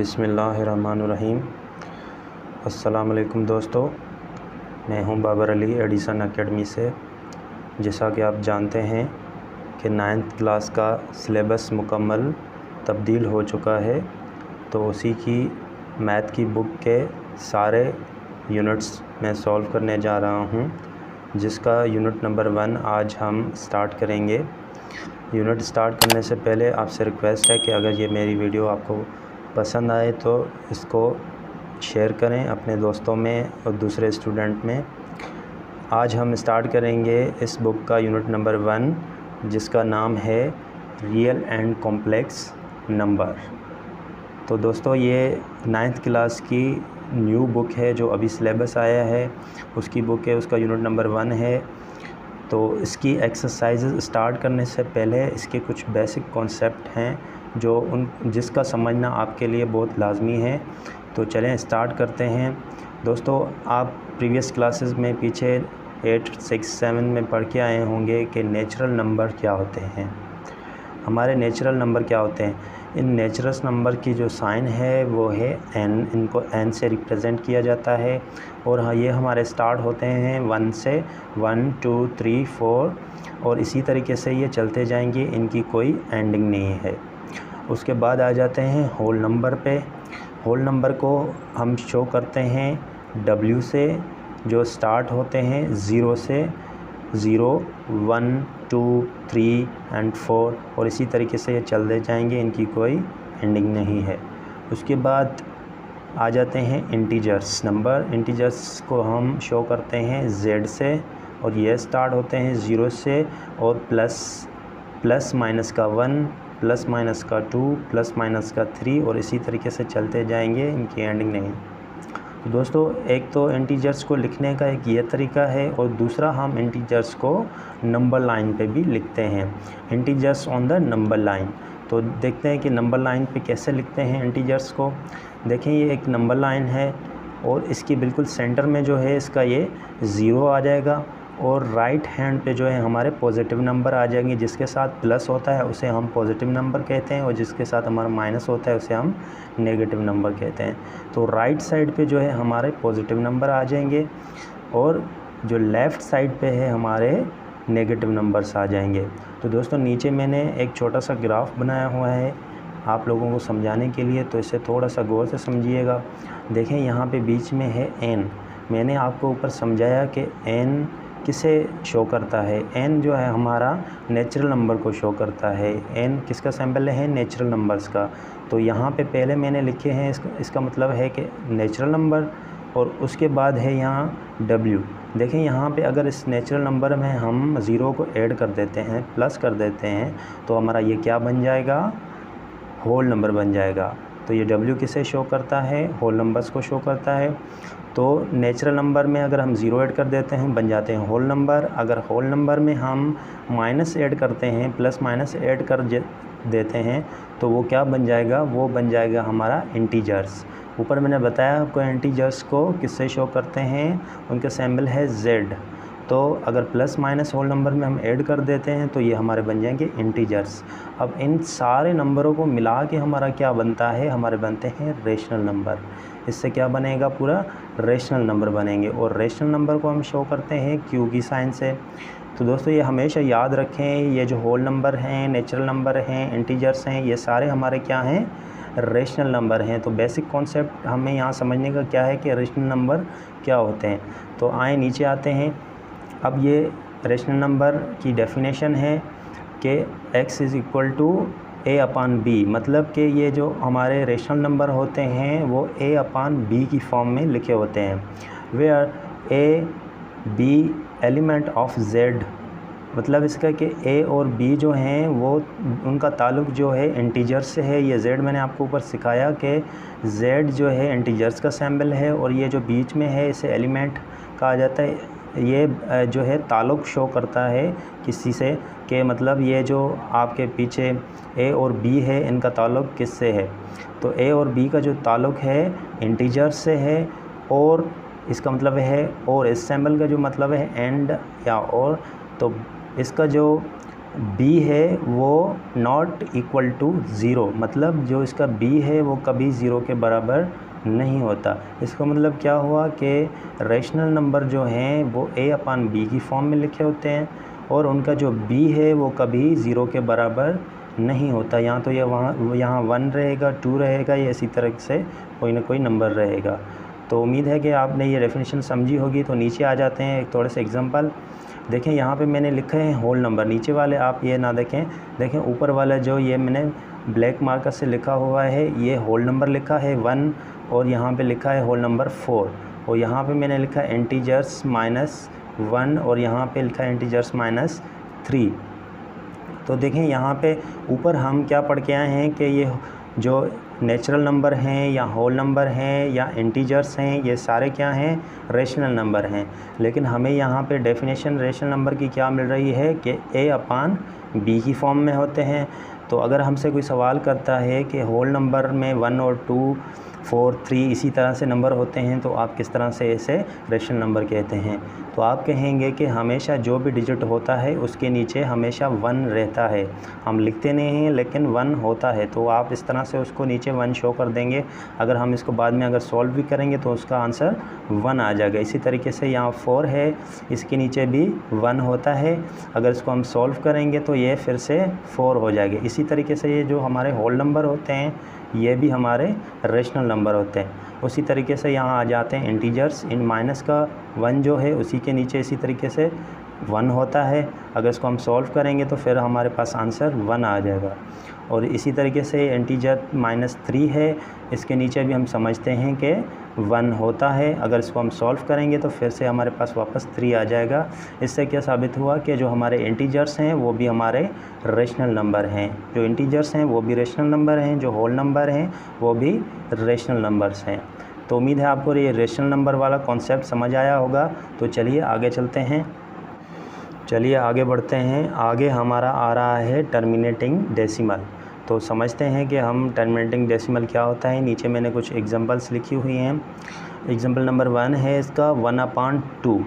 बिस्मिल्लाहिर्रहमानिर्रहीम। अस्सलाम वालेकुम दोस्तों, मैं हूं बाबर अली एडिसन एकेडमी से। जैसा कि आप जानते हैं कि 9th क्लास का सिलेबस मुकम्मल तब्दील हो चुका है, तो उसी की मैथ की बुक के सारे यूनिट्स मैं सॉल्व करने जा रहा हूं, जिसका यूनिट नंबर 1 आज हम स्टार्ट करेंगे। यूनिट स्टार्ट करने से पहले आपसे रिक्वेस्ट है कि अगर ये मेरी वीडियो आपको पसंद आए तो इसको शेयर करें अपने दोस्तों में और दूसरे स्टूडेंट में। आज हम स्टार्ट करेंगे इस बुक का यूनिट नंबर 1, जिसका नाम है रियल एंड कॉम्प्लेक्स नंबर। तो दोस्तों, ये 9th क्लास की न्यू बुक है जो अभी सिलेबस आया है, उसकी बुक है, उसका यूनिट नंबर 1 है। तो इसकी एक्सरसाइजेज स्टार्ट करने से पहले इसके कुछ बेसिक कॉन्सेप्ट हैं जो जिसका समझना आपके लिए बहुत लाजमी है। तो चलें स्टार्ट करते हैं। दोस्तों, आप प्रीवियस क्लासेस में पीछे 8, 6, 7 में पढ़ के आए होंगे कि नेचुरल नंबर क्या होते हैं, हमारे नेचुरल नंबर क्या होते हैं। इन नेचुरल नंबर की जो साइन है वो है n, इनको n से रिप्रेजेंट किया जाता है। और हाँ, ये हमारे स्टार्ट होते हैं 1 से, 1, 2, 3, 4 और इसी तरीके से ये चलते जाएंगे, इनकी कोई एंडिंग नहीं है। उसके बाद आ जाते हैं होल नंबर पे। होल नंबर को हम शो करते हैं w से, जो स्टार्ट होते हैं 0 से, 0, 1, 2, 3 एंड 4 और इसी तरीके से ये चलते जाएंगे, इनकी कोई एंडिंग नहीं है। उसके बाद आ जाते हैं इंटीजर्स नंबर। इंटीजर्स को हम शो करते हैं z से और ये स्टार्ट होते हैं 0 से और प्लस माइनस का 1, प्लस माइनस का 2, प्लस माइनस का 3 और इसी तरीके से चलते जाएंगे, इनकी एंडिंग नहीं। तो दोस्तों, एक तो इंटीजर्स को लिखने का एक ये तरीका है और दूसरा हम इंटीजर्स को नंबर लाइन पे भी लिखते हैं, integers on the number line. तो देखते हैं कि नंबर लाइन पे कैसे लिखते हैं इंटीजर्स को। देखें, ये एक नंबर लाइन है और इसकी बिल्कुल सेंटर में जो है इसका ये 0 आ जाएगा और राइट हैंड पे जो है हमारे पॉजिटिव नंबर आ जाएंगे। जिसके साथ प्लस होता है उसे हम पॉजिटिव नंबर कहते हैं और जिसके साथ हमारा माइनस होता है उसे हम नेगेटिव नंबर कहते हैं। तो राइट साइड पे जो है हमारे पॉजिटिव नंबर आ जाएंगे और जो लेफ़्ट साइड पे है हमारे नेगेटिव नंबर्स आ जाएंगे। तो दोस्तों, नीचे मैंने एक छोटा सा ग्राफ बनाया हुआ है आप लोगों को समझाने के लिए, तो इसे थोड़ा सा गौर से समझिएगा। देखें, यहाँ पे बीच में है n। मैंने आपको ऊपर समझाया कि n किसे शो करता है। n जो है हमारा नेचुरल नंबर को शो करता है। n किसका सैम्पल है? नेचुरल नंबर्स का। तो यहाँ पे पहले मैंने लिखे हैं, इसका मतलब है कि नेचुरल नंबर और उसके बाद है यहाँ w। देखें, यहाँ पे अगर इस नेचुरल नंबर में हम 0 को ऐड कर देते हैं, प्लस कर देते हैं, तो हमारा ये क्या बन जाएगा? होल नंबर बन जाएगा। तो ये w किसे शो करता है? होल नंबर्स को शो करता है। तो नेचुरल नंबर में अगर हम 0 ऐड कर देते हैं बन जाते हैं होल नंबर। अगर होल नंबर में हम माइनस ऐड करते हैं, प्लस माइनस ऐड कर देते हैं, तो वो क्या बन जाएगा? वो बन जाएगा हमारा इंटीजर्स। ऊपर मैंने बताया आपको इंटीजर्स को किससे शो करते हैं, उनका सिंबल है z। तो अगर प्लस माइनस होल नंबर में हम ऐड कर देते हैं तो ये हमारे बन जाएंगे इंटीजर्स। अब इन सारे नंबरों को मिला के हमारा क्या बनता है? हमारे बनते हैं रेशनल नंबर। इससे क्या बनेगा? पूरा रेशनल नंबर बनेंगे और रेशनल नंबर को हम शो करते हैं q की साइन से। तो दोस्तों, ये हमेशा याद रखें, ये जो होल नंबर हैं, नेचुरल नंबर हैं, इंटीजर्स हैं, ये सारे हमारे क्या हैं? रेशनल नंबर हैं। तो बेसिक कॉन्सेप्ट हमें यहाँ समझने का क्या है कि रेशनल नंबर क्या होते हैं। तो आए नीचे आते हैं। अब ये रेशनल नंबर की डेफिनेशन है कि x = a/b, मतलब कि ये जो हमारे रेशनल नंबर होते हैं वो a/b की फॉर्म में लिखे होते हैं। Where a, b element of z, मतलब इसका कि a और b जो हैं वो उनका ताल्लुक़ जो है इंटीजर्स से है। ये z मैंने आपको ऊपर सिखाया कि z जो है इंटीजर्स का सैम्बल है और ये जो बीच में है इसे एलिमेंट कहा जाता है। ये जो है ताल्लुक़ शो करता है किसी से, कि मतलब ये जो आपके पीछे a और b है इनका ताल्लुक़ किससे है। तो a और b का जो ताल्लुक़ है इंटीजर्स से है और इसका मतलब है, और इस सिंबल का जो मतलब है एंड या और। तो इसका जो b है वो नॉट इक्वल टू ज़ीरो, मतलब जो इसका b है वो कभी ज़ीरो के बराबर नहीं होता। इसका मतलब क्या हुआ कि रेशनल नंबर जो हैं वो a/b की फॉर्म में लिखे होते हैं और उनका जो b है वो कभी ज़ीरो के बराबर नहीं होता। यहाँ तो यहाँ 1 रहेगा, 2 रहेगा, या इसी तरह से कोई ना कोई नंबर रहेगा। तो उम्मीद है कि आपने ये डेफिनेशन समझी होगी। तो नीचे आ जाते हैं एक थोड़े से एग्जांपल। देखें यहाँ पे मैंने लिखे हैं होल नंबर, नीचे वाले आप ये ना देखें ऊपर वाला जो ये मैंने ब्लैक मार्कर से लिखा हुआ है ये होल नंबर लिखा है 1, और यहाँ पे लिखा है होल नंबर 4, और यहाँ पे मैंने लिखा है इंटीजर्स -1 और यहाँ पे लिखा है इंटीजर्स -3। तो देखें यहाँ पे ऊपर हम क्या पढ़ के आए हैं कि ये जो नेचुरल नंबर हैं या होल नंबर हैं या इंटीजर्स हैं ये सारे क्या हैं, रेशनल नंबर हैं। लेकिन हमें यहाँ पे डेफिनेशन रेशनल नंबर की क्या मिल रही है कि a/b की फॉर्म में होते हैं। तो अगर हमसे कोई सवाल करता है कि होल नंबर में 1 और 2, 4, 3 इसी तरह से नंबर होते हैं तो आप किस तरह से इसे रेशनल नंबर कहते हैं, तो आप कहेंगे कि हमेशा जो भी डिजिट होता है उसके नीचे हमेशा 1 रहता है। हम लिखते नहीं हैं लेकिन 1 होता है, तो आप इस तरह से उसको नीचे 1 शो कर देंगे। अगर हम इसको बाद में अगर सॉल्व भी करेंगे तो उसका आंसर 1 आ जाएगा। इसी तरीके से यहाँ 4 है, इसके नीचे भी 1 होता है, अगर इसको हम सॉल्व करेंगे तो ये फिर से 4 हो जाएगा। इसी तरीके से ये जो हमारे होल नंबर होते हैं ये भी हमारे रेशनल नंबर होते हैं। उसी तरीके से यहाँ आ जाते हैं इंटीजर्स, इन माइनस का 1 जो है उसी के नीचे इसी तरीके से 1 होता है, अगर इसको हम सॉल्व करेंगे तो फिर हमारे पास आंसर 1 आ जाएगा। और इसी तरीके से इंटीजर -3 है, इसके नीचे भी हम समझते हैं कि 1 होता है, अगर इसको हम सॉल्व करेंगे तो फिर से हमारे पास वापस 3 आ जाएगा। इससे क्या साबित हुआ कि जो हमारे इंटीजर्स हैं वो भी हमारे रेशनल नंबर हैं, जो इंटीजर्स हैं वो भी रेशनल नंबर हैं, जो होल नंबर हैं वो भी रेशनल नंबर्स हैं। तो उम्मीद है आपको ये रेशनल नंबर वाला कॉन्सेप्ट समझ आया होगा। तो चलिए आगे चलते हैं, चलिए आगे बढ़ते हैं। आगे हमारा आ रहा है टर्मिनेटिंग डेसिमल। तो समझते हैं कि हम टर्मिनेटिंग डेसिमल क्या होता है। नीचे मैंने कुछ एग्जांपल्स लिखी हुई हैं। एग्जांपल नंबर 1 है इसका 1/2।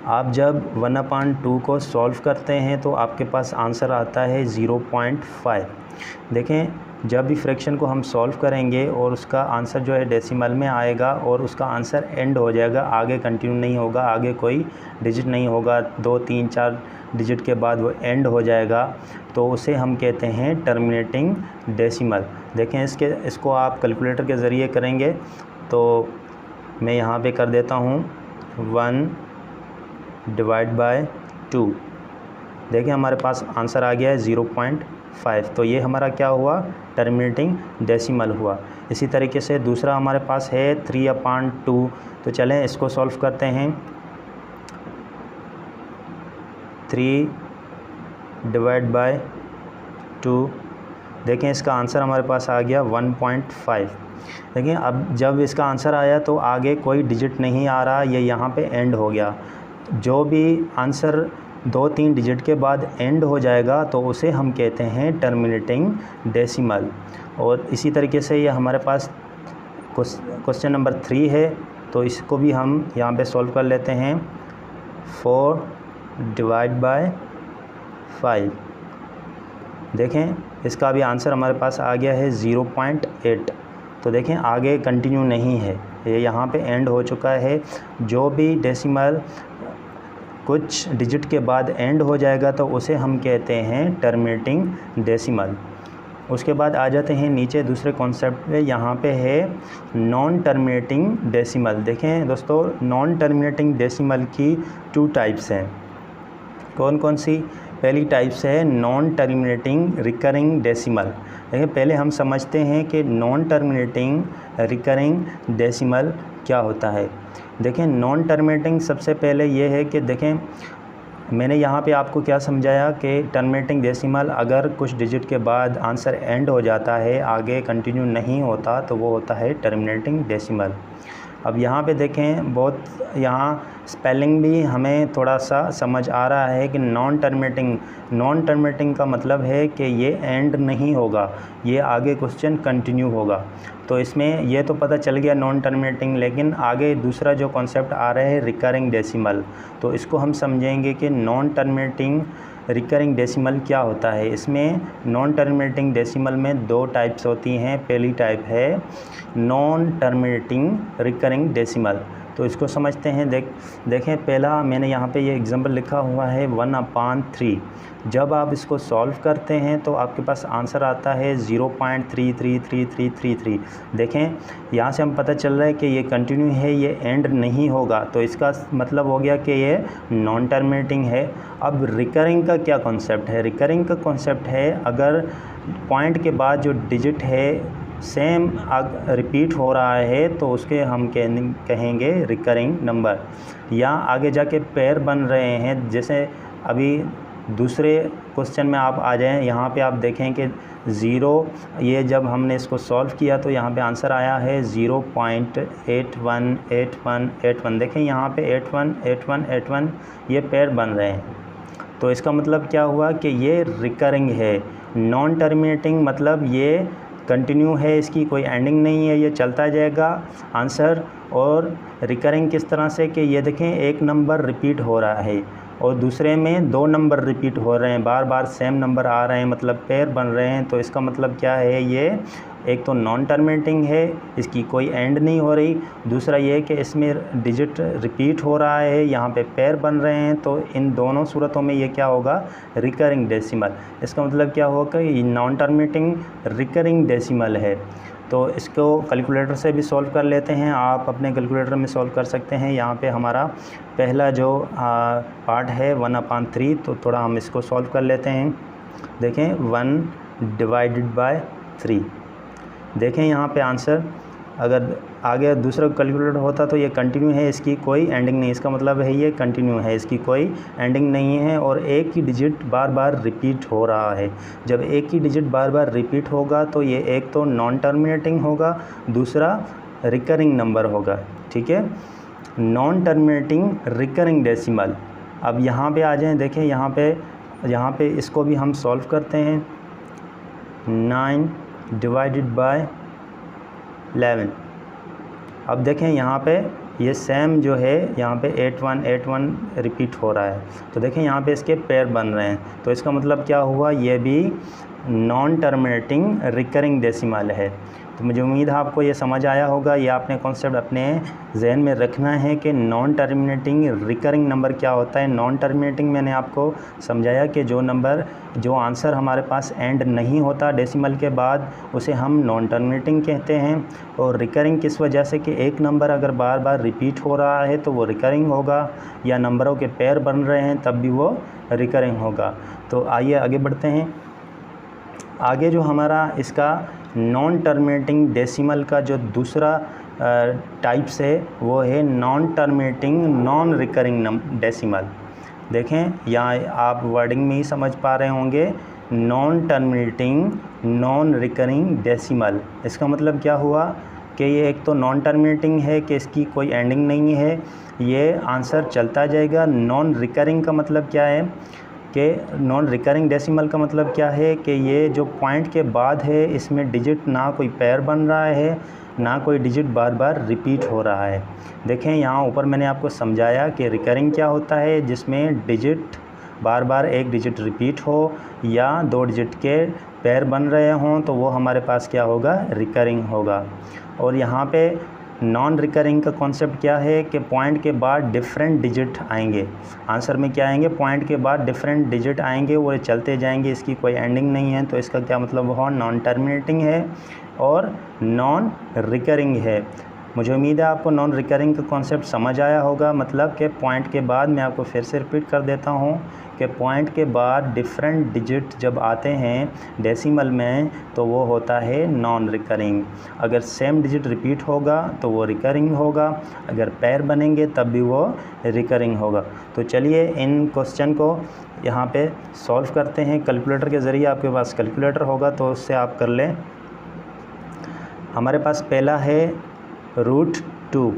आप जब 1/2 को सॉल्व करते हैं तो आपके पास आंसर आता है 0.5। देखें जब भी फ्रैक्शन को हम सॉल्व करेंगे और उसका आंसर जो है डेसिमल में आएगा और उसका आंसर एंड हो जाएगा, आगे कंटिन्यू नहीं होगा, आगे कोई डिजिट नहीं होगा, 2, 3, 4 डिजिट के बाद वो एंड हो जाएगा, तो उसे हम कहते हैं टर्मिनेटिंग डेसिमल। देखें इसको आप कैलकुलेटर के ज़रिए करेंगे तो मैं यहाँ पे कर देता हूँ 1/2। देखें हमारे पास आंसर आ गया है 0.5। तो ये हमारा क्या हुआ, टर्मिनेटिंग डेसिमल हुआ। इसी तरीके से दूसरा हमारे पास है 3/2। तो चलें इसको सॉल्व करते हैं। 3/2, देखें इसका आंसर हमारे पास आ गया 1.5। देखें अब जब इसका आंसर आया तो आगे कोई डिजिट नहीं आ रहा, ये यहाँ पे एंड हो गया। जो भी आंसर 2-3 डिजिट के बाद एंड हो जाएगा तो उसे हम कहते हैं टर्मिनेटिंग डेसिमल। और इसी तरीके से ये हमारे पास क्वेश्चन नंबर 3 है, तो इसको भी हम यहाँ पे सॉल्व कर लेते हैं। 4/5। देखें इसका भी आंसर हमारे पास आ गया है 0.8। तो देखें आगे कंटिन्यू नहीं है, ये यहाँ पे एंड हो चुका है। जो भी डेसिमल कुछ डिजिट के बाद एंड हो जाएगा तो उसे हम कहते हैं टर्मिनेटिंग डेसिमल। उसके बाद आ जाते हैं नीचे दूसरे कॉन्सेप्ट पे। यहाँ पे है नॉन टर्मिनेटिंग डेसिमल। देखें दोस्तों नॉन टर्मिनेटिंग डेसिमल की 2 टाइप्स हैं। कौन कौन सी? पहली टाइप्स है नॉन टर्मिनेटिंग रिकरिंग डेसिमल। देखिए पहले हम समझते हैं कि नॉन टर्मिनेटिंग रिकरिंग डेसिमल क्या होता है। देखें नॉन टर्मिनेटिंग सबसे पहले ये है कि देखें मैंने यहाँ पे आपको क्या समझाया कि टर्मिनेटिंग डेसिमल अगर कुछ डिजिट के बाद आंसर एंड हो जाता है, आगे कंटिन्यू नहीं होता, तो वो होता है टर्मिनेटिंग डेसिमल। अब यहाँ पे देखें बहुत यहाँ स्पेलिंग भी हमें थोड़ा सा समझ आ रहा है कि नॉन टर्मिनेटिंग का मतलब है कि ये एंड नहीं होगा, ये आगे क्वेश्चन कंटिन्यू होगा। तो इसमें ये तो पता चल गया नॉन टर्मिनेटिंग, लेकिन आगे दूसरा जो कॉन्सेप्ट आ रहा है रिकरिंग डेसिमल, तो इसको हम समझेंगे कि नॉन टर्मिनेटिंग रिकरिंग डेसिमल क्या होता है। इसमें नॉन टर्मिनेटिंग डेसिमल में 2 टाइप्स होती हैं। पहली टाइप है नॉन टर्मिनेटिंग रिकरिंग डेसिमल। तो इसको समझते हैं। देखें पहला मैंने यहाँ पे ये एग्जांपल लिखा हुआ है 1/3। जब आप इसको सॉल्व करते हैं तो आपके पास आंसर आता है 0.333333। देखें यहाँ से हम पता चल रहा है कि ये कंटिन्यू है, ये एंड नहीं होगा, तो इसका मतलब हो गया कि ये नॉन टर्मिनेटिंग है। अब रिकरिंग का क्या कॉन्सेप्ट है। रिकरिंग का कॉन्सेप्ट है अगर पॉइंट के बाद जो डिजिट है सेम रिपीट हो रहा है तो उसके हम कहेंगे रिकरिंग नंबर। या आगे जाके पेयर बन रहे हैं, जैसे अभी दूसरे क्वेश्चन में आप आ जाएं, यहाँ पे आप देखें कि 0, ये जब हमने इसको सॉल्व किया तो यहाँ पे आंसर आया है 0.818181। देखें यहाँ पे 818181 ये पेयर बन रहे हैं, तो इसका मतलब क्या हुआ कि ये रिकरिंग है। नॉन टर्मिनेटिंग मतलब ये कंटिन्यू है, इसकी कोई एंडिंग नहीं है, ये चलता जाएगा आंसर। और रिकरिंग किस तरह से कि ये देखें एक नंबर रिपीट हो रहा है और दूसरे में 2 नंबर रिपीट हो रहे हैं, बार बार सेम नंबर आ रहे हैं, मतलब पेयर बन रहे हैं। तो इसका मतलब क्या है, ये एक तो नॉन टर्मिनेटिंग है, इसकी कोई एंड नहीं हो रही। दूसरा ये कि इसमें डिजिट रिपीट हो रहा है, यहाँ पे पेयर बन रहे हैं। तो इन दोनों सूरतों में ये क्या होगा, रिकरिंग डेसिमल। इसका मतलब क्या होगा, ये नॉन टर्मिनेटिंग रिकरिंग डेसिमल है। तो इसको कैलकुलेटर से भी सॉल्व कर लेते हैं, आप अपने कैलकुलेटर में सॉल्व कर सकते हैं। यहाँ पे हमारा पहला जो पार्ट है 1/3, तो थोड़ा हम इसको सॉल्व कर लेते हैं। देखें 1/3। देखें यहाँ पे आंसर, अगर आगे दूसरा कैलकुलेटर होता तो ये कंटिन्यू है, इसकी कोई एंडिंग नहीं। इसका मतलब है ये कंटिन्यू है, इसकी कोई एंडिंग नहीं है और एक ही डिजिट बार बार रिपीट हो रहा है। जब एक ही डिजिट बार बार रिपीट होगा तो ये एक तो नॉन टर्मिनेटिंग होगा, दूसरा रिकरिंग नंबर होगा। ठीक है, नॉन टर्मिनेटिंग रिकरिंग डेसिमल। अब यहाँ पे आ जाएं, देखें यहाँ पे इसको भी हम सॉल्व करते हैं। 9/11। अब देखें यहाँ पे ये सेम जो है, यहाँ पे 8181 रिपीट हो रहा है, तो देखें यहाँ पे इसके पेयर बन रहे हैं। तो इसका मतलब क्या हुआ, ये भी नॉन टर्मिनेटिंग रिकरिंग डेसिमल है। तो मुझे उम्मीद है आपको ये समझ आया होगा। ये आपने कॉन्सेप्ट अपने जहन में रखना है कि नॉन टर्मिनेटिंग रिकरिंग नंबर क्या होता है। नॉन टर्मिनेटिंग मैंने आपको समझाया कि जो आंसर हमारे पास एंड नहीं होता डेसिमल के बाद, उसे हम नॉन टर्मिनेटिंग कहते हैं। और रिकरिंग किस वजह से कि एक नंबर अगर बार बार रिपीट हो रहा है तो वो रिकरिंग होगा, या नंबरों के पेयर बन रहे हैं तब भी वो रिकरिंग होगा। तो आइए आगे बढ़ते हैं। आगे जो हमारा इसका नॉन टर्मिनेटिंग डेसिमल का जो दूसरा टाइप्स है वो है non terminating non recurring decimal. देखें यहाँ आप वर्डिंग में ही समझ पा रहे होंगे, non terminating non recurring decimal. इसका मतलब क्या हुआ कि ये एक तो नॉन टर्मिनेटिंग है कि इसकी कोई एंडिंग नहीं है, ये आंसर चलता जाएगा। नॉन रिकरिंग का मतलब क्या है कि नॉन रिकरिंग डेसिमल का मतलब क्या है कि ये जो पॉइंट के बाद है इसमें डिजिट ना कोई पेयर बन रहा है, ना कोई डिजिट बार बार रिपीट हो रहा है। देखें यहाँ ऊपर मैंने आपको समझाया कि रिकरिंग क्या होता है, जिसमें डिजिट बार बार एक डिजिट रिपीट हो या 2 डिजिट के पेयर बन रहे हों, तो वो हमारे पास क्या होगा, रिकरिंग होगा। और यहाँ पे नॉन रिकरिंग का कॉन्सेप्ट क्या है कि पॉइंट के बाद डिफरेंट डिजिट आएंगे। आंसर में क्या आएंगे, पॉइंट के बाद डिफरेंट डिजिट आएंगे, वो चलते जाएंगे, इसकी कोई एंडिंग नहीं है। तो इसका क्या मतलब हुआ, नॉन टर्मिनेटिंग है और नॉन रिकरिंग है। मुझे उम्मीद है आपको नॉन रिकरिंग का कॉन्सेप्ट समझ आया होगा। मतलब कि पॉइंट के बाद, मैं आपको फिर से रिपीट कर देता हूँ कि पॉइंट के बाद डिफरेंट डिजिट जब आते हैं डेसिमल में तो वो होता है नॉन रिकरिंग। अगर सेम डिजिट रिपीट होगा तो वो रिकरिंग होगा, अगर पेयर बनेंगे तब भी वो रिकरिंग होगा। तो चलिए इन क्वेश्चन को यहाँ पे सॉल्व करते हैं कैलकुलेटर के ज़रिए। आपके पास कैलकुलेटर होगा तो उससे आप कर लें। हमारे पास पहला है √2,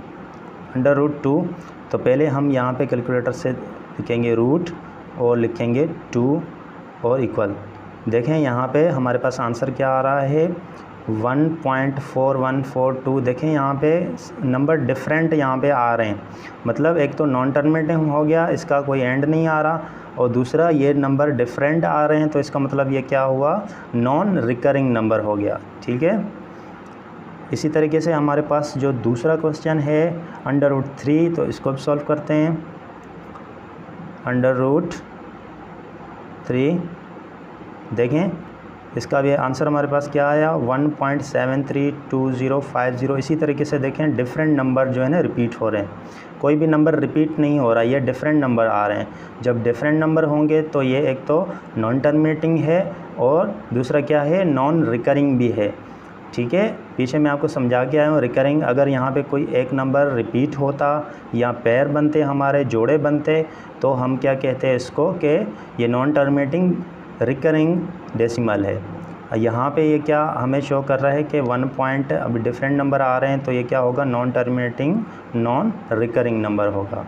√2। तो पहले हम यहाँ पे कैलकुलेटर से लिखेंगे रूट और लिखेंगे 2 और इक्वल। देखें यहाँ पे हमारे पास आंसर क्या आ रहा है, 1.4142। देखें यहाँ पे नंबर डिफरेंट यहाँ पे आ रहे हैं, मतलब एक तो नॉन टर्मिनेटिंग हो गया, इसका कोई एंड नहीं आ रहा, और दूसरा ये नंबर डिफरेंट आ रहे हैं तो इसका मतलब ये क्या हुआ, नॉन रिकरिंग नंबर हो गया। ठीक है, इसी तरीके से हमारे पास जो दूसरा क्वेश्चन है √3, तो इसको भी सॉल्व करते हैं। √3 देखें, इसका भी आंसर हमारे पास क्या आया, 1.732050। इसी तरीके से देखें डिफरेंट नंबर जो है ना रिपीट हो रहे हैं, कोई भी नंबर रिपीट नहीं हो रहा, ये डिफरेंट नंबर आ रहे हैं। जब डिफरेंट नंबर होंगे तो ये एक तो नॉन टर्मिनेटिंग है और दूसरा क्या है, नॉन रिकरिंग भी है। ठीक है, पीछे मैं आपको समझा के आया हूँ। रिकरिंग, अगर यहाँ पे कोई एक नंबर रिपीट होता या पेयर बनते, हमारे जोड़े बनते, तो हम क्या कहते हैं इसको कि ये नॉन टर्मिनेटिंग रिकरिंग डेसिमल है। यहाँ पे ये क्या हमें शो कर रहा है कि 1 पॉइंट, अभी डिफरेंट नंबर आ रहे हैं तो ये क्या होगा, non terminating non recurring number होगा।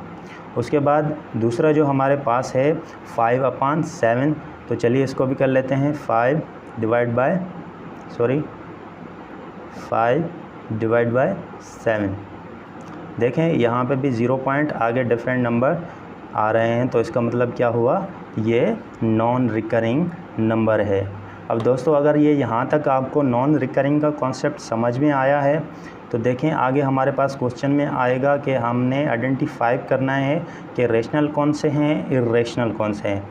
उसके बाद दूसरा जो हमारे पास है 5/7, तो चलिए इसको भी कर लेते हैं। 5 डिवाइड बाय 7। देखें यहाँ पे भी 0 पॉइंट आगे डिफरेंट नंबर आ रहे हैं तो इसका मतलब क्या हुआ, ये नॉन रिकरिंग नंबर है। अब दोस्तों अगर ये यहाँ तक आपको नॉन रिकरिंग का कॉन्सेप्ट समझ में आया है तो देखें आगे हमारे पास क्वेश्चन में आएगा कि हमने आइडेंटिफाई करना है कि रेशनल कौन से हैं, इर्रेशनल कौन से हैं।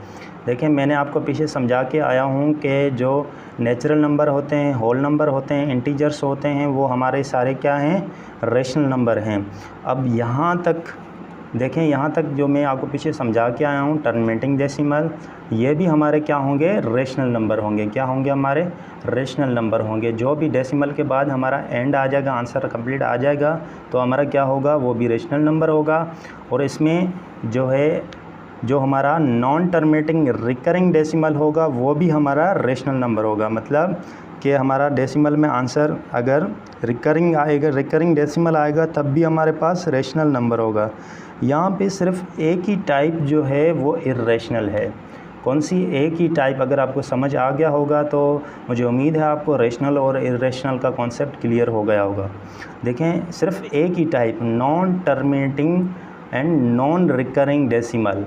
देखें मैंने आपको पीछे समझा के आया हूँ कि जो नेचुरल नंबर होते हैं, होल नंबर होते हैं, इंटीजर्स होते हैं, वो हमारे सारे क्या हैं, रेशनल नंबर हैं। अब यहाँ तक देखें, यहाँ तक जो मैं आपको पीछे समझा के आया हूँ टर्मिनेटिंग डेसिमल, ये भी हमारे क्या होंगे, रेशनल नंबर होंगे। क्या होंगे, हमारे रेशनल नंबर होंगे। जो भी डेसिमल के बाद हमारा एंड आ जाएगा, आंसर कंप्लीट आ जाएगा, तो हमारा क्या होगा, वो भी रेशनल नंबर होगा। और इसमें जो है, जो हमारा नॉन टर्मिनेटिंग रिकरिंग डेसिमल होगा वो भी हमारा रेशनल नंबर होगा। मतलब कि हमारा डेसिमल में आंसर अगर रिकरिंग आएगा, रिकरिंग डेसिमल आएगा, तब भी हमारे पास रेशनल नंबर होगा। यहाँ पे सिर्फ एक ही टाइप जो है वो इर्रेशनल है। कौन सी, एक ही टाइप। अगर आपको समझ आ गया होगा तो मुझे उम्मीद है आपको रेशनल और इर्रेशनल का कॉन्सेप्ट क्लियर हो गया होगा। देखें सिर्फ एक ही type, non terminating and non recurring decimal.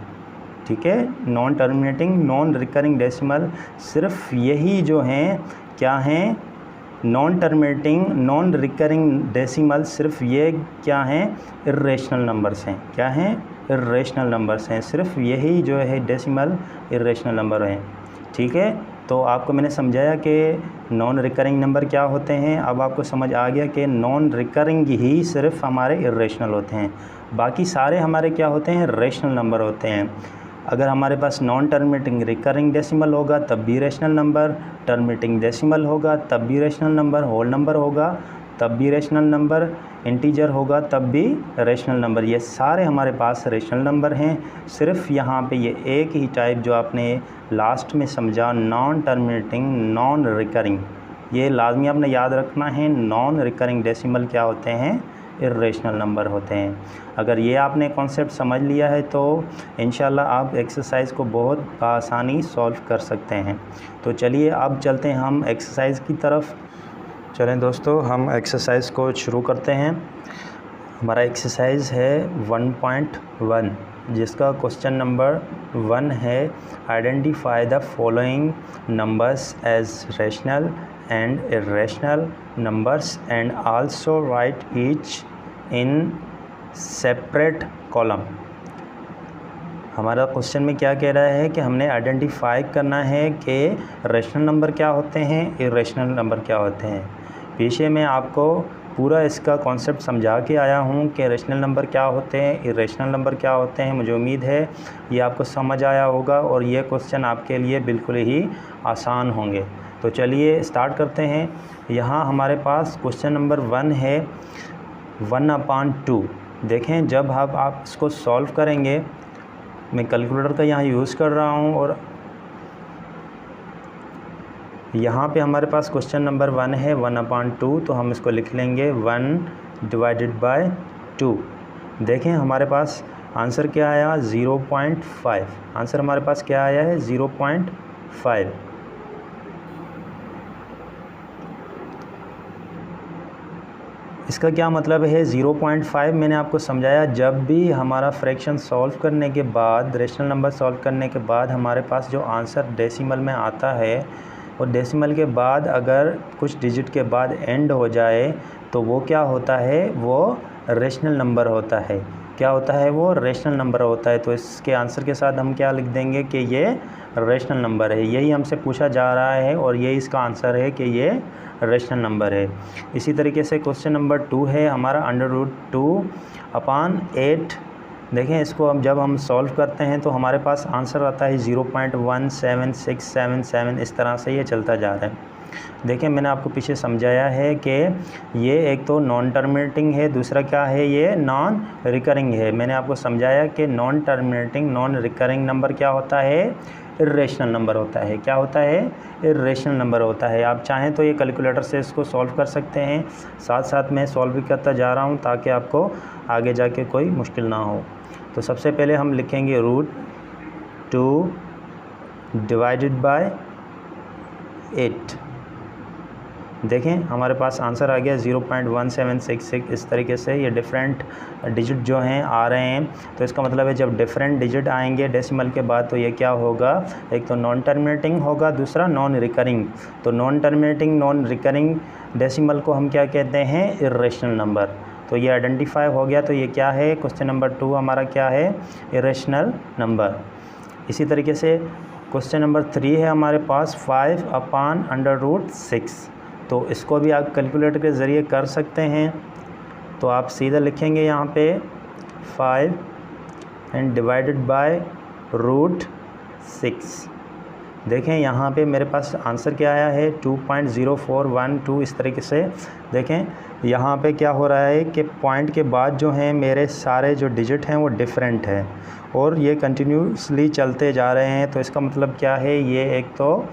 ठीक है, non terminating non recurring decimal, सिर्फ यही जो हैं क्या हैं, non terminating non recurring decimal, सिर्फ ये क्या हैं, इर्रेशनल नंबर्स हैं। क्या हैं, इर्रेशनल नंबर्स हैं। सिर्फ यही जो है डेसिमल इर्रेशनल नंबर हैं। ठीक है, तो आपको मैंने समझाया कि नॉन रिकरिंग नंबर क्या होते हैं। अब आपको समझ आ गया कि नॉन रिकरिंग ही सिर्फ हमारे इर्रेशनल होते हैं, बाकी सारे हमारे क्या होते हैं, रेशनल नंबर होते हैं। अगर हमारे पास नॉन टर्मिनेटिंग रिकरिंग डेसिमल होगा तब भी रेशनल नंबर, टर्मिनेटिंग डेसिमल होगा तब भी रेशनल नंबर, होल नंबर होगा तब भी रेशनल नंबर, इंटीजर होगा तब भी रेशनल नंबर, ये सारे हमारे पास रेशनल नंबर हैं। सिर्फ यहाँ पे ये एक ही टाइप जो आपने लास्ट में समझा, नॉन टर्मिनेटिंग नॉन रिकरिंग, ये लाजमी आपने याद रखना है। नॉन रिकरिंग डेसिमल क्या होते हैं, इर्रेशनल नंबर होते हैं। अगर ये आपने कॉन्सेप्ट समझ लिया है तो इंशाल्लाह आप एक्सरसाइज को बहुत आसानी सॉल्व कर सकते हैं। तो चलिए अब चलते हैं हम एक्सरसाइज की तरफ। चलें दोस्तों, हम एक्सरसाइज को शुरू करते हैं। हमारा एक्सरसाइज है 1.1 जिसका क्वेश्चन नंबर 1 है, identify the following numbers as rational and irrational numbers and also write each in separate column। हमारा क्वेश्चन में क्या कह रहा है कि हमने आइडेंटिफाई करना है कि रेशनल नंबर क्या होते हैं, इर्रेशनल नंबर क्या होते हैं। पीछे मैं आपको पूरा इसका कॉन्सेप्ट समझा के आया हूँ कि रेशनल नंबर क्या होते हैं, इर्रेशनल नंबर क्या होते हैं। मुझे उम्मीद है ये आपको समझ आया होगा और ये क्वेश्चन आपके लिए बिल्कुल ही आसान होंगे। तो चलिए स्टार्ट करते हैं। यहाँ हमारे पास क्वेश्चन नंबर 1 है 1/2। देखें जब आप इसको सॉल्व करेंगे, मैं कैलकुलेटर का यहाँ यूज़ कर रहा हूँ और यहाँ पे हमारे पास क्वेश्चन नंबर 1 है 1/2, तो हम इसको लिख लेंगे 1/2। देखें हमारे पास आंसर क्या आया, 0.5। आंसर हमारे पास क्या आया है, 0.5। इसका क्या मतलब है 0.5 मैंने आपको समझाया, जब भी हमारा फ्रैक्शन सॉल्व करने के बाद, रेशनल नंबर सॉल्व करने के बाद हमारे पास जो आंसर डेसिमल में आता है और डेसिमल के बाद अगर कुछ डिजिट के बाद एंड हो जाए तो वो क्या होता है, वो रेशनल नंबर होता है। क्या होता है, वो रेशनल नंबर होता है। तो इसके आंसर के साथ हम क्या लिख देंगे कि ये रेशनल नंबर है। यही हमसे पूछा जा रहा है और यही इसका आंसर है कि ये रेशनल नंबर है। इसी तरीके से क्वेश्चन नंबर 2 है हमारा √2/8। देखें इसको अब जब हम सॉल्व करते हैं तो हमारे पास आंसर आता है 0.17677, इस तरह से ये चलता जा रहा है। देखें मैंने आपको पीछे समझाया है कि ये एक तो नॉन टर्मिनेटिंग है, दूसरा क्या है, ये नॉन रिकरिंग है। मैंने आपको समझाया कि non terminating non recurring number क्या होता है, इर्रेशनल नंबर होता है। क्या होता है, इर्रेशनल नंबर होता है। आप चाहें तो ये कैलकुलेटर से इसको सॉल्व कर सकते हैं, साथ साथ मैं सॉल्व भी करता जा रहा हूँ ताकि आपको आगे जाके कोई मुश्किल ना हो। तो सबसे पहले हम लिखेंगे √2 डिवाइडेड बाय 8। देखें हमारे पास आंसर आ गया 0.1766। इस तरीके से ये डिफरेंट डिजिट जो हैं आ रहे हैं। तो इसका मतलब है जब डिफरेंट डिजिट आएंगे डेसिमल के बाद तो ये क्या होगा, एक तो नॉन टर्मिनेटिंग होगा, दूसरा नॉन रिकरिंग। तो non terminating non recurring decimal को हम क्या कहते हैं, इर्रेशनल नंबर। तो ये आइडेंटिफाई हो गया। तो ये क्या है, क्वेश्चन नंबर 2 हमारा क्या है, इर्रेशनल नंबर। इसी तरीके से क्वेश्चन नंबर 3 है हमारे पास 5/√6। तो इसको भी आप कैलकुलेटर के ज़रिए कर सकते हैं। तो आप सीधा लिखेंगे यहाँ पे 5 एंड डिवाइडेड बाय √6। देखें यहाँ पे मेरे पास आंसर क्या आया है, 2.0412। इस तरीके से देखें यहाँ पे क्या हो रहा है कि पॉइंट के बाद जो हैं मेरे सारे जो डिजिट हैं वो डिफरेंट है और ये कंटिन्यूसली चलते जा रहे हैं। तो इसका मतलब क्या है, ये एक तो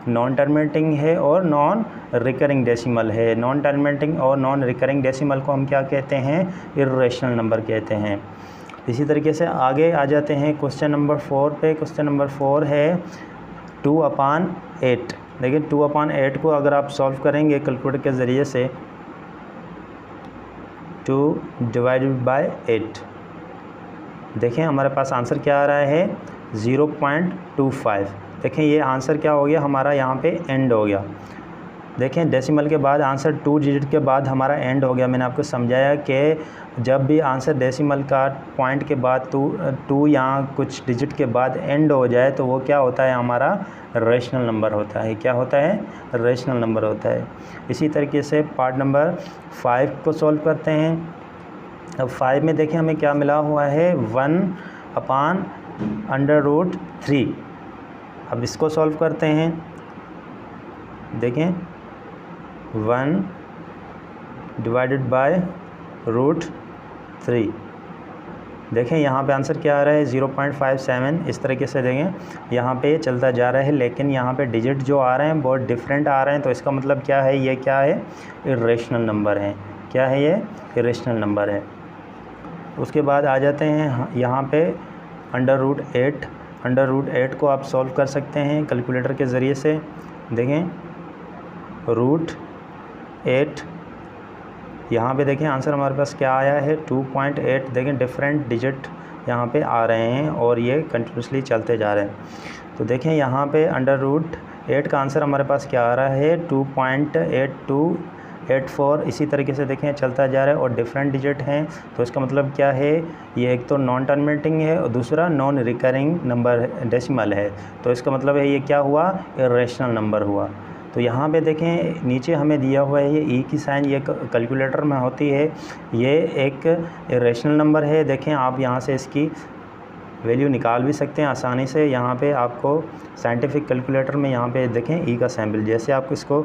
नॉन टर्मिनेटिंग है और नॉन रिकरिंग डेसिमल है। नॉन टर्मिनेटिंग और नॉन रिकरिंग डेसिमल को हम क्या कहते हैं, इर्रेशनल नंबर कहते हैं। इसी तरीके से आगे आ जाते हैं क्वेश्चन नंबर 4 पे। क्वेश्चन नंबर 4 है 2/8। देखिए 2/8 को अगर आप सॉल्व करेंगे कैलकुलेटर के ज़रिए से, 2 डिवाइडेड बाय 8, देखें हमारे पास आंसर क्या आ रहा है, 0.25। देखें ये आंसर क्या हो गया हमारा, यहाँ पे एंड हो गया। देखें डेसिमल के बाद आंसर 2 डिजिट के बाद हमारा एंड हो गया। मैंने आपको समझाया कि जब भी आंसर डेसिमल का पॉइंट के बाद 2 या कुछ डिजिट के बाद एंड हो जाए तो वो क्या होता है, हमारा रेशनल नंबर होता है। क्या होता है, रेशनल नंबर होता है। इसी तरीके से पार्ट नंबर 5 को सॉल्व करते हैं। अब 5 में देखें हमें क्या मिला हुआ है, 1/√3। अब इसको सॉल्व करते हैं। देखें 1 डिवाइडेड बाय √3। देखें यहाँ पे आंसर क्या आ रहा है, 0.57। इस तरीके से देखें यहाँ पे चलता जा रहा है, लेकिन यहाँ पे डिजिट जो आ रहे हैं बहुत डिफरेंट आ रहे हैं। तो इसका मतलब क्या है, ये क्या है, इर्रेशनल नंबर है। क्या है, ये इर्रेशनल नंबर है। उसके बाद आ जाते हैं यहाँ पे √8। √8 को आप सॉल्व कर सकते हैं कैलकुलेटर के ज़रिए से। देखें √8, यहाँ पे देखें आंसर हमारे पास क्या आया है, 2.8। देखें डिफरेंट डिजिट यहाँ पे आ रहे हैं और ये कंटिन्यूसली चलते जा रहे हैं। तो देखें यहाँ पे √8 का आंसर हमारे पास क्या आ रहा है, 2.8284। इसी तरीके से देखें चलता जा रहा है और डिफरेंट डिजिट हैं। तो इसका मतलब क्या है, ये एक तो नॉन टर्मिनेटिंग है और दूसरा नॉन रिकरिंग नंबर डेसिमल है। तो इसका मतलब है ये क्या हुआ, इर्रेशनल नंबर हुआ। तो यहाँ पे देखें नीचे हमें दिया हुआ है ये ई की साइन, ये कैलकुलेटर में होती है, ये एक इर्रेशनल नंबर है। देखें आप यहाँ से इसकी वैल्यू निकाल भी सकते हैं आसानी से। यहाँ पे आपको साइंटिफिक कैलकुलेटर में यहाँ पे देखें ई का सैम्पल, जैसे आप इसको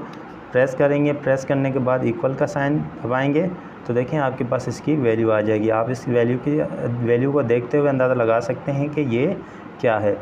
प्रेस करेंगे, प्रेस करने के बाद इक्वल का साइन दबाएंगे तो देखें आपके पास इसकी वैल्यू आ जाएगी। आप इस वैल्यू को देखते हुए अंदाज़ा लगा सकते हैं कि ये क्या है।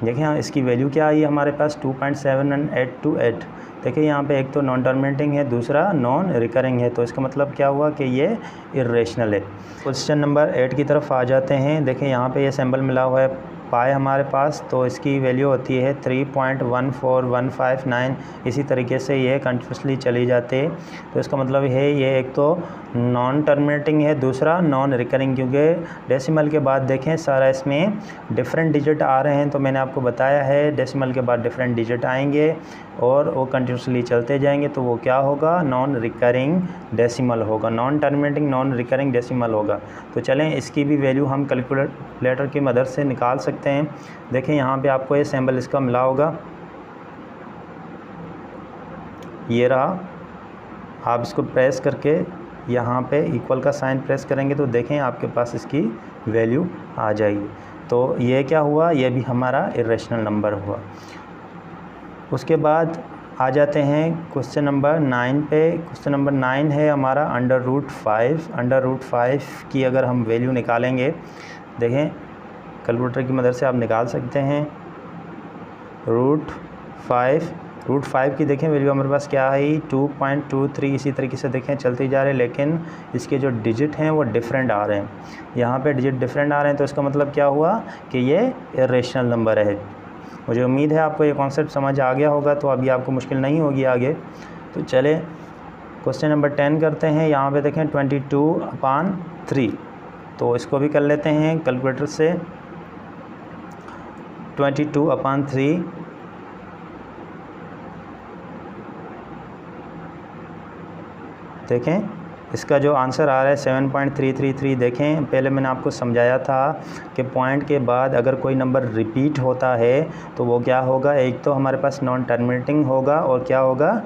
देखें हाँ इसकी वैल्यू क्या आई हमारे पास, 2.7828। देखिए यहाँ पे एक तो नॉन टर्मिनेटिंग है, दूसरा नॉन रिकरिंग है। तो इसका मतलब क्या हुआ कि ये इर्रेशनल है। क्वेश्चन नंबर 8 की तरफ आ जाते हैं। देखें यहाँ पे ये सिंबल मिला हुआ है पाई हमारे पास, तो इसकी वैल्यू होती है 3.14159। इसी तरीके से ये कंटिन्यूसली चली जाती है। तो इसका मतलब है ये एक तो नॉन टर्मिनेटिंग है, दूसरा नॉन रिकरिंग, क्योंकि डेसिमल के बाद देखें सारा इसमें डिफरेंट डिजिट आ रहे हैं। तो मैंने आपको बताया है डेसिमल के बाद डिफरेंट डिजिट आएंगे और वो कंटिन्यूसली चलते जाएंगे, तो वो क्या होगा, नॉन रिकरिंग डेसिमल होगा, non terminating non recurring decimal होगा। तो चलें इसकी भी वैल्यू हम कैलकुलेटर की मदद से निकाल सकते हैं। देखें यहाँ पे आपको ये सिंबल इसका मिला होगा, ये रहा। आप इसको प्रेस करके यहाँ पे इक्वल का साइन प्रेस करेंगे तो देखें आपके पास इसकी वैल्यू आ जाएगी। तो ये क्या हुआ, ये भी हमारा इरेशनल नंबर हुआ। उसके बाद आ जाते हैं क्वेश्चन नंबर 9 पे। क्वेश्चन नंबर 9 है हमारा √5। √5 की अगर हम वैल्यू निकालेंगे, देखें कैलकुलेटर की मदद से आप निकाल सकते हैं। √5 की देखें वैल्यू हमारे पास क्या है, 2.23। इसी तरीके से देखें चलती जा रहे हैं, लेकिन इसके जो डिजिट हैं वो डिफरेंट आ रहे हैं। यहाँ पे डिजिट डिफरेंट आ रहे हैं, तो इसका मतलब क्या हुआ कि ये इरेशनल नंबर है। मुझे उम्मीद है आपको ये कॉन्सेप्ट समझ आ गया होगा, तो अभी आपको मुश्किल नहीं होगी आगे। तो चले क्वेश्चन नंबर 10 करते हैं। यहाँ पे देखें 22/3, तो इसको भी कर लेते हैं कैलकुलेटर से। 22/3 देखें इसका जो आंसर आ रहा है 7.333। देखें पहले मैंने आपको समझाया था कि पॉइंट के बाद अगर कोई नंबर रिपीट होता है तो वो क्या होगा, एक तो हमारे पास नॉन टर्मिनेटिंग होगा और क्या होगा,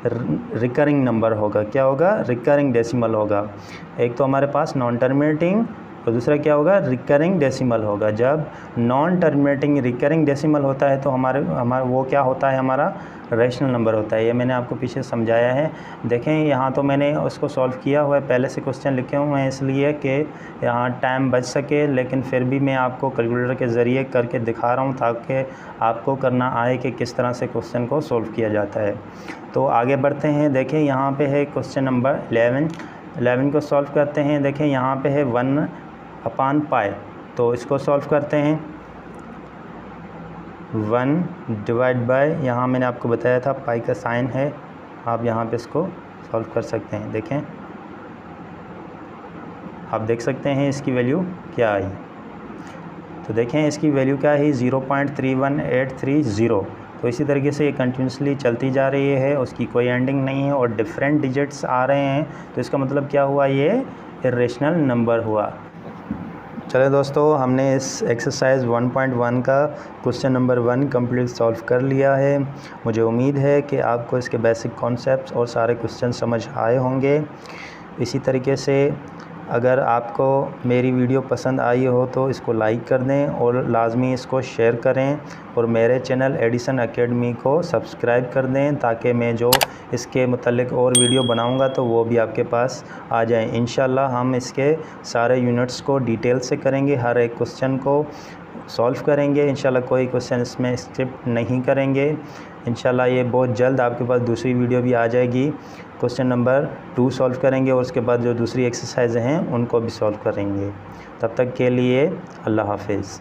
रिकरिंग नंबर होगा। क्या होगा, रिकरिंग डेसिमल होगा। एक तो हमारे पास नॉन टर्मिनेटिंग और दूसरा क्या होगा, रिकरिंग डेसिमल होगा। जब नॉन टर्मिनेटिंग रिकरिंग डेसिमल होता है तो हमारा वो क्या होता है, हमारा रैशनल नंबर होता है। ये मैंने आपको पीछे समझाया है। देखें यहाँ तो मैंने उसको सॉल्व किया हुआ है, पहले से क्वेश्चन लिखे हुए हैं इसलिए कि यहाँ टाइम बच सके, लेकिन फिर भी मैं आपको कैलकुलेटर के ज़रिए करके दिखा रहा हूँ ताकि आपको करना आए कि किस तरह से क्वेश्चन को सॉल्व किया जाता है। तो आगे बढ़ते हैं। देखें यहाँ पे है क्वेश्चन नंबर 11 को सॉल्व करते हैं। देखें यहाँ पे है 1/π, तो इसको सॉल्व करते हैं। 1/, यहाँ मैंने आपको बताया था पाई का साइन है, आप यहाँ पे इसको सॉल्व कर सकते हैं। देखें आप देख सकते हैं इसकी वैल्यू क्या आई। तो देखें इसकी वैल्यू क्या है, 0.31830। तो इसी तरीके से ये कंटिन्यूसली चलती जा रही है, उसकी कोई एंडिंग नहीं है और डिफरेंट डिजिट्स आ रहे हैं। तो इसका मतलब क्या हुआ, ये इरेशनल नंबर हुआ। चले दोस्तों, हमने इस एक्सरसाइज 1.1 का क्वेश्चन नंबर 1 कंप्लीट सॉल्व कर लिया है। मुझे उम्मीद है कि आपको इसके बेसिक कॉन्सेप्ट्स और सारे क्वेश्चन समझ आए होंगे। इसी तरीके से अगर आपको मेरी वीडियो पसंद आई हो तो इसको लाइक कर दें और लाजमी इसको शेयर करें और मेरे चैनल एडिसन एकेडमी को सब्सक्राइब कर दें ताकि मैं जो इसके मुतल्लिक और वीडियो बनाऊंगा तो वो भी आपके पास आ जाएं। इंशाल्लाह हम इसके सारे यूनिट्स को डिटेल से करेंगे, हर एक क्वेश्चन को सॉल्व करेंगे। इंशाल्लाह कोई क्वेश्चन इसमें स्किप नहीं करेंगे। इंशाल्लाह ये बहुत जल्द आपके पास दूसरी वीडियो भी आ जाएगी। क्वेश्चन नंबर 2 सॉल्व करेंगे और उसके बाद जो दूसरी एक्सरसाइज हैं उनको भी सॉल्व करेंगे। तब तक के लिए अल्लाह हाफिज़।